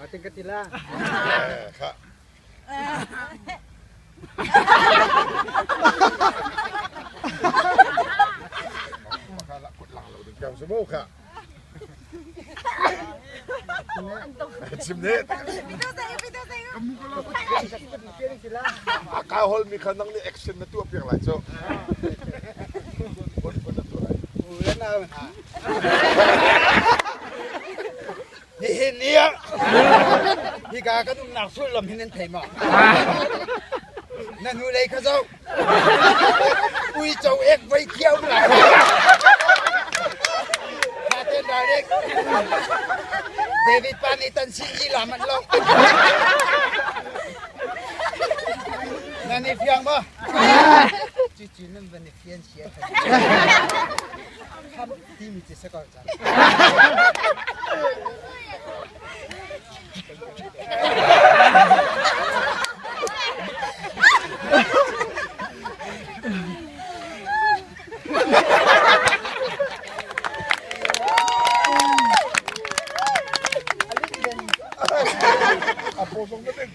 ating katila. Ka. Makalakot lang lang din kang sumuka. Simnet. Pito sa'yo. Kamu ko lang. Piring sila. Akahol mi kanang ni action na tu apyang lang. So. Bon na to ay. Ulan na. Hihinia. Higa ka nung nasul lam hinin tema. Nanulay ka daw. Uy, chow ek bay kiyaw na. Natin direct. David Panitan Sinji laman lang. Nanifyang ba? Cucunan banifian siya. Ham tim ti sa kau. Apo song na din.